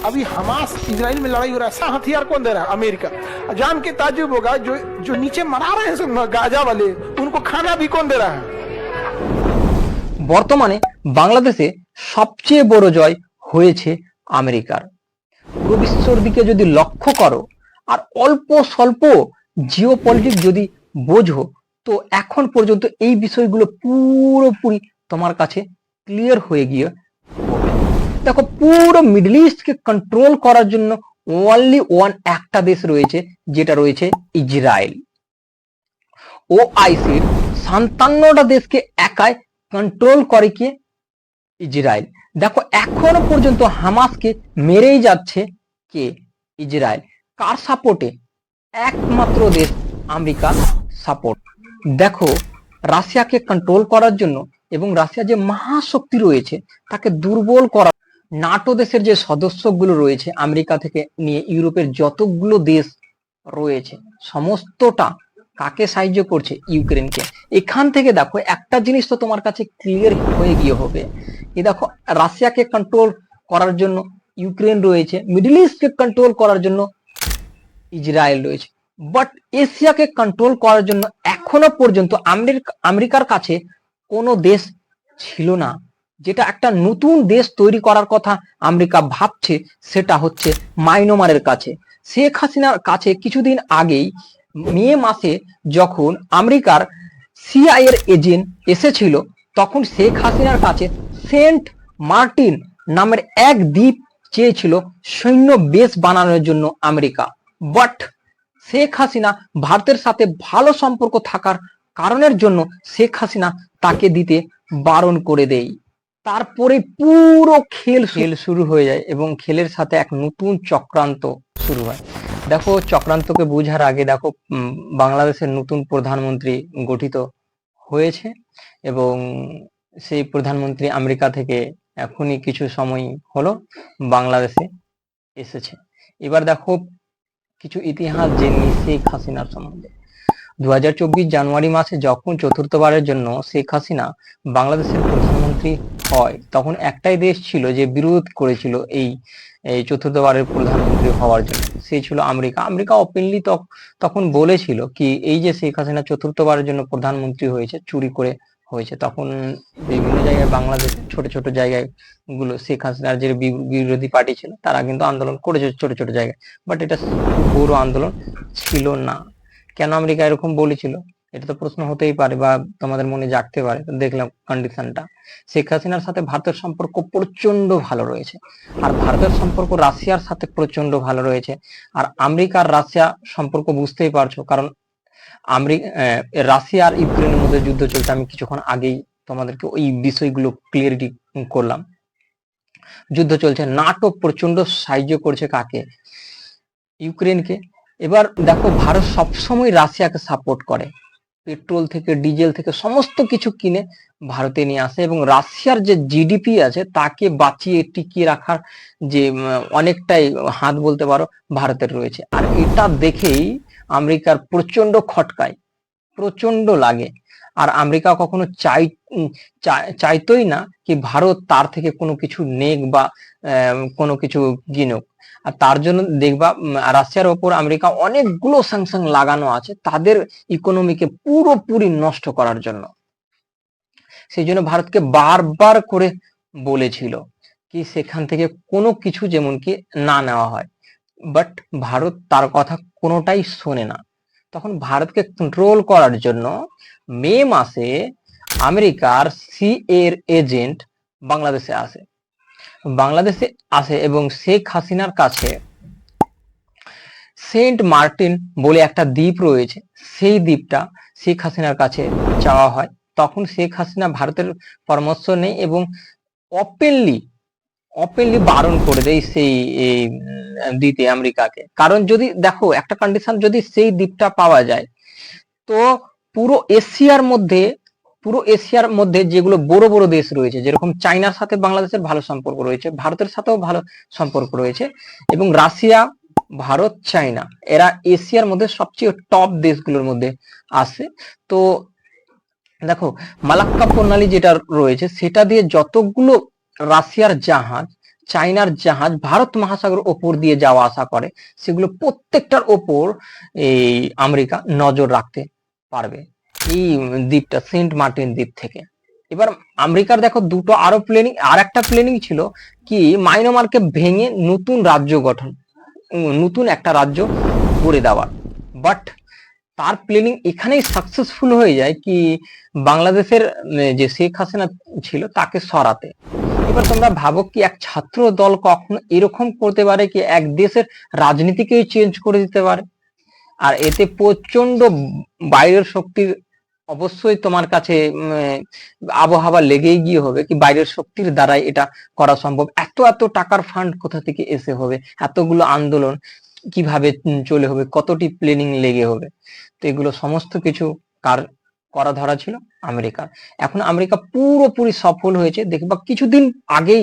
अभी Hamas Israel में लड़ाई हो रहा है, ऐसा हथियार कौन दे रहा है? अमेरिका। जान के ताज्जुब होगा, जो जो नीचे मरा रहे हैं सब गाजा वाले, उनको खाना भी कौन दे रहा है? বর্তমানে বাংলাদেশে সবচেয়ে বড় জয় হয়েছে আমেরিকার। পুরো বিশ্বর দিকে যদি লক্ষ্য করো আর অল্প স্বল্প জিওপলিটিক্স যদি বোঝো, তো এখন পর্যন্ত এই বিষয়গুলো পুরোপুরি তোমার কাছে ক্লিয়ার হয়ে গিয়ে দেখো, পুরো মিডল ইস্টকে কন্ট্রোল করার জন্য ওনলি একটা দেশ রয়েছে, যেটা রয়েছে ইসরায়েল। ওআইসির 57টা দেশকে একাই কন্ট্রোল করে কে? ইসরায়েল। দেখো এখনো পর্যন্ত হামাসকে মেরেই যাচ্ছে কে? ইসরায়েল। কার সাপোর্টে? একমাত্র দেশ আমেরিকার সাপোর্ট। দেখো রাশিয়াকে কন্ট্রোল করার জন্য এবং রাশিয়া যে মহাশক্তি রয়েছে তাকে দুর্বল করা, নাটো দেশের যে সদস্যগুলো রয়েছে আমেরিকা থেকে নিয়ে ইউরোপের যতগুলো দেশ রয়েছে সমস্তটা কাকে সাহায্য করছে? ইউক্রেনকে। এখান থেকে দেখো একটা জিনিস তো তোমার কাছে ক্লিয়ার হয়ে গিয়ে হবে, এই দেখো রাশিয়াকে কন্ট্রোল করার জন্য ইউক্রেন রয়েছে, মিডল ইস্টকে কন্ট্রোল করার জন্য ইসরায়েল রয়েছে, বাট এশিয়াকে কন্ট্রোল করার জন্য এখনো পর্যন্ত আমেরিকার কাছে কোনো দেশ ছিল না। যেটা একটা নতুন দেশ তৈরি করার কথা আমেরিকা ভাবছে, সেটা হচ্ছে মায়ানমারের কাছে। শেখ হাসিনার কাছে কিছুদিন আগেই মে মাসে যখন আমেরিকার সিআইএ এর এজেন্ট এসেছিল, তখন শেখ হাসিনার কাছে সেন্ট মার্টিন নামের এক দ্বীপ চেয়েছিল সৈন্য বেস বানানোর জন্য আমেরিকা। বাট শেখ হাসিনা ভারতের সাথে ভালো সম্পর্ক থাকার কারণের জন্য শেখ হাসিনা তাকে দিতে বারণ করে দেয়। তারপরে পুরো খেল শুরু হয়ে যায় এবং খেলের সাথে এক নতুন চক্রান্ত শুরু হয়। দেখো চক্রান্তকে বোঝার আগে দেখো বাংলাদেশের নতুন প্রধানমন্ত্রী গঠিত হয়েছে এবং সেই প্রধানমন্ত্রী আমেরিকা থেকে এখনই কিছু সময় হলো বাংলাদেশে এসেছে। এবার দেখো কিছু ইতিহাস জেনে শেখ হাসিনার সম্বন্ধে। 2024 জানুয়ারি মাসে যখন চতুর্থবারের জন্য শেখ হাসিনা বাংলাদেশের প্রধানমন্ত্রী হয়, তখন একটাই দেশ ছিল যে বিরোধ করেছিল এই চতুর্থবারের প্রধানমন্ত্রী হওয়ার জন্য, সেই ছিল আমেরিকা। আমেরিকা ওপেনলি তখন বলেছিল কি এই যে শেখ হাসিনা চতুর্থবারের জন্য প্রধানমন্ত্রী হয়েছে চুরি করে হয়েছে। তখন বিভিন্ন জায়গায় বাংলাদেশে ছোট ছোট জায়গায় গুলো শেখ হাসিনার যে বিরোধী পার্টি ছিল তারা কিন্তু আন্দোলন করেছে ছোট ছোট জায়গায়, বাট এটা বড় আন্দোলন ছিল না। কেন আমেরিকা এরকম বলেছিল? এটা তো প্রশ্ন হতেই পারে বা তোমাদের মনে জাগতে পারে। দেখলাম কন্ডিশনটা, শেখ হাসিনার সাথে ভারতের সম্পর্ক প্রচন্ড ভালো রয়েছে, আর ভারতের সম্পর্ক রাশিয়ার সাথে প্রচন্ড ভালো রয়েছে। আর আমেরিকার রাশিয়া সম্পর্ক বুঝতেই পারছো, কারণ রাশিয়া আর ইউক্রেনের মধ্যে যুদ্ধ চলছে। আমি কিছুক্ষণ আগেই তোমাদেরকে ওই বিষয়গুলো ক্লিয়ারিটি করলাম। যুদ্ধ চলছে, নাটো প্রচন্ড সাহায্য করছে কাকে? ইউক্রেনকে। এবার দেখো ভারত সবসময় রাশিয়াকে সাপোর্ট করে, পেট্রোল থেকে ডিজেল থেকে সমস্ত কিছু কিনে ভারতে নিয়ে আসে এবং রাশিয়ার যে জিডিপি আছে তাকে বাঁচিয়ে টিকিয়ে রাখার যে অনেকটাই হাত বলতে পারো ভারতের রয়েছে। আর এটা দেখেই আমেরিকার প্রচন্ড খটকায়, প্রচন্ড লাগে। আর আমেরিকা কখনো চাইতোই না কি ভারত তার থেকে কোনো কিছু নেক বা কোনো কিছু কিনুক। আর তার জন্য দেখবা রাশিয়ার ওপর আমেরিকা অনেকগুলো স্যাংশন লাগানো আছে তাদের ইকোনমিকে পুরোপুরি নষ্ট করার জন্য। সেই জন্য ভারতকে বারবার করে বলেছিল কি সেখান থেকে কোনো কিছু যেমন কি না নেওয়া হয়, বাট ভারত তার কথা কোনোটাই শোনে না। তখন ভারতকে কন্ট্রোল করার জন্য মে মাসে আমেরিকার সিআইএ এর এজেন্ট বাংলাদেশে আসে এবং শেখ হাসিনার কাছে সেন্ট মার্টিন বলে একটা দ্বীপ রয়েছে, সেই দ্বীপটা শেখ হাসিনার কাছে চাওয়া হয়। তখন শেখ হাসিনা ভারতের পরামর্শ নেই এবং ওপেনলি বারণ করে দেয় সেই দিতে আমেরিকাকে। কারণ যদি দেখো একটা কন্ডিশন, যদি সেই দ্বীপটা পাওয়া যায় তো পুরো এশিয়ার মধ্যে যেগুলো বড় বড় দেশ রয়েছে, যেরকম চায়নার সাথে বাংলাদেশের ভালো সম্পর্ক রয়েছে, ভারতের সাথেও ভালো সম্পর্ক রয়েছে এবং রাশিয়া, ভারত, চায়না এরা এশিয়ার মধ্যে সবচেয়ে টপ দেশগুলোর মধ্যে আসে। তো দেখো মালাক্কা প্রণালী যেটা রয়েছে সেটা দিয়ে যতগুলো রাশিয়ার জাহাজ চায়নার জাহাজ ভারত মহাসাগর ওপর দিয়ে যাওয়া আসা করে, সেগুলো প্রত্যেকটার ওপর এই আমেরিকা নজর রাখতে পারবে এই দ্বীপটা, সেন্ট মার্টিন দ্বীপ থেকে। এবার আমেরিকার দেখো দুটো আরো প্ল্যানিং, আর একটা প্ল্যানিং ছিল কি মায়ানমারকে ভেঙে নতুন রাজ্য গঠন, নতুন একটা রাজ্য করে দেওয়ার। বাট তার প্ল্যানিং এখানেই সাকসেসফুল হয়ে যায় কি বাংলাদেশের যে শেখ হাসিনা ছিল তাকে সরাতে। এবার তোমরা ভাবো কি এক ছাত্র দল কখনো এরকম করতে পারে কি এক দেশের রাজনীতিকেই চেঞ্জ করে দিতে পারে? আর এতে প্রচন্ড বাইরের শক্তির অবশ্যই তোমার কাছে আবহাওয়া লেগেই গিয়ে হবে কি বাইরের শক্তির দ্বারাই এটা করা সম্ভব। এত এত টাকার ফান্ড কোথা থেকে এসে হবে, এতগুলো আন্দোলন কিভাবে চলে হবে, কতটি প্ল্যানিং লেগে হবে। তো এগুলো সমস্ত কিছু কার করা ধরা ছিল? আমেরিকার। এখন আমেরিকা পুরোপুরি সফল হয়েছে। দেখবা কিছুদিন আগেই,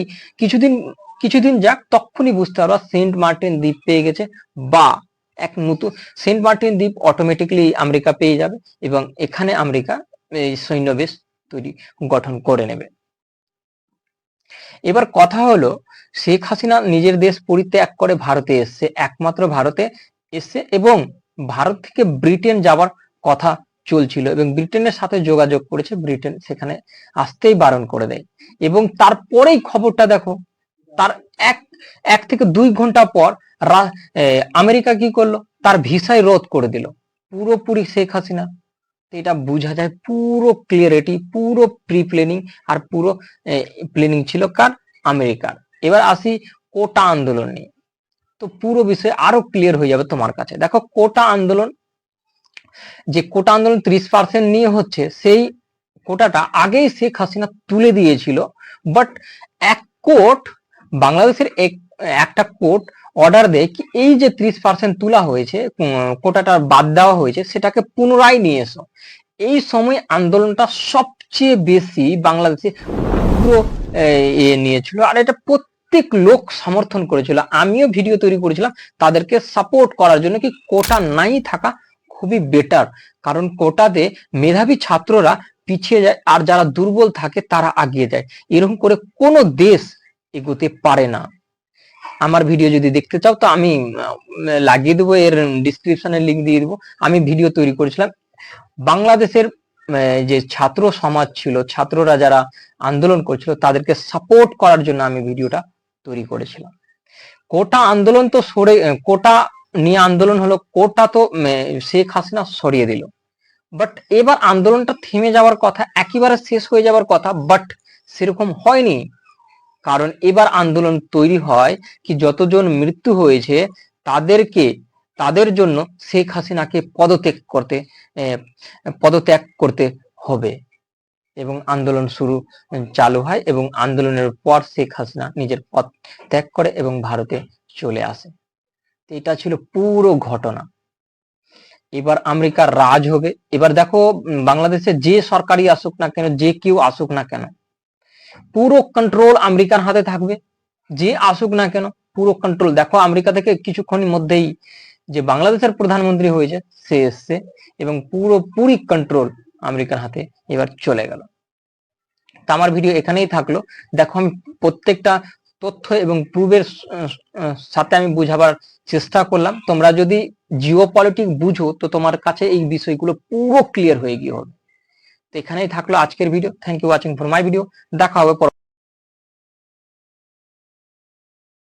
কিছুদিন যাক তখনই বুঝতে পারবা সেন্ট মার্টিন দ্বীপ পেয়ে গেছে, বা এক নতুন সেন্ট মার্টিন দ্বীপ অটোমেটিকলি আমেরিকা পেয়ে যাবে এবং এখানে আমেরিকা এই সৈন্যবেশ তৈরি গঠন করে নেবে। এবার কথা হলো শেখ হাসিনা নিজের দেশ পরিত্যাগ করে ভারতে এসছে, একমাত্র ভারতে এসছে এবং ভারত থেকে ব্রিটেন যাওয়ার কথা চলছিল এবং ব্রিটেনের সাথে যোগাযোগ করেছে, ব্রিটেন সেখানে আসতেই বারণ করে দেয়। এবং তারপরেই খবরটা দেখো, তার এক থেকে 2 ঘন্টা পর আমেরিকা কি করলো, তার ভিসাই রদ করে দিল পুরোপুরি শেখ হাসিনা। এটা বোঝা যায় পুরো ক্লিয়ারিটি, পুরো প্রি প্ল্যানিং আর পুরো প্ল্যানিং ছিল কার? আমেরিকার। এবার আসি কোটা আন্দোলন নিয়ে, তো পুরো বিষয় আরো ক্লিয়ার হয়ে যাবে তোমার কাছে। দেখো কোটা আন্দোলন, যে কোটা আন্দোলন 30% নিয়ে হচ্ছে, সেই কোটাটা আগেই শেখ হাসিনা তুলে দিয়েছিল। বাট এক কোর্ট, বাংলাদেশের একটা কোর্ট অর্ডার দেয় কি এই যে 30% তোলা হয়েছে, কোটাটা বাদ দেওয়া হয়েছে, সেটাকে পুনরায় নিয়ে এসো। এই সময় আন্দোলনটা সবচেয়ে বেশি বাংলাদেশে পুরো নিয়েছিল, আর এটা প্রত্যেক লোক সমর্থন করেছিল। আমিও ভিডিও তৈরি করেছিলাম তাদেরকে সাপোর্ট করার জন্য কি কোটা নাই থাকা খুবই বেটার, কারণ কোটাতে মেধাবী ছাত্ররা পিছিয়ে যায় আর যারা দুর্বল থাকে তারা আগিয়ে যায়। এরকম করে কোনো দেশ এগোতে পারে না। আমার ভিডিও যদি দেখতে চাও তো আমি লাগিয়ে দেবো, এর ডিসক্রিপশনে লিঙ্ক দিয়ে দেবো। আমি ভিডিও তৈরি করেছিলাম বাংলাদেশের যে ছাত্র সমাজ ছিল, ছাত্ররা যারা আন্দোলন করছিল তাদেরকে সাপোর্ট করার জন্য আমি ভিডিওটা তৈরি করেছিলাম। কোটা আন্দোলন তো কোটা নিয়ে আন্দোলন হলো, কোটা তো শেখ হাসিনা সরিয়ে দিল। বাট এবার আন্দোলনটা থেমে যাওয়ার কথা, একেবারে শেষ হয়ে যাওয়ার কথা, বাট সেরকম হয়নি। কারণ এবার আন্দোলন তৈরি হয় কি যতজন মৃত্যু হয়েছে তাদের জন্য শেখ হাসিনাকে পদত্যাগ করতে হবে এবং আন্দোলন চালু হয় এবং আন্দোলনের পর শেখ হাসিনা নিজের পদ ত্যাগ করে এবং ভারতে চলে আসে। এটা ছিল পুরো ঘটনা। এবার আমেরিকার রাজ হবে। এবার দেখো বাংলাদেশে যে সরকারি আসুক না কেন, যে কেউ আসুক না কেন, পুরো কন্ট্রোল আমেরিকার হাতে থাকবে। যে আসুক না কেন পুরো কন্ট্রোল। দেখো আমেরিকা থেকে কিছুক্ষণের মধ্যেই যে বাংলাদেশের প্রধানমন্ত্রী হয়েছে সে এসছে এবং পুরোপুরি কন্ট্রোল আমেরিকার হাতে এবার চলে গেল। তা আমার ভিডিও এখানেই থাকলো। দেখো আমি প্রত্যেকটা তথ্য এবং প্রুফের সাথে আমি বুঝাবার চেষ্টা করলাম। তোমরা যদি জিও পলিটিক্স বুঝো তো তোমার কাছে এই বিষয়গুলো পুরো ক্লিয়ার হয়ে গিয়ে হবে। তো এখানেই থাকলো আজকের video. Thank you watching for my video. দেখা হবে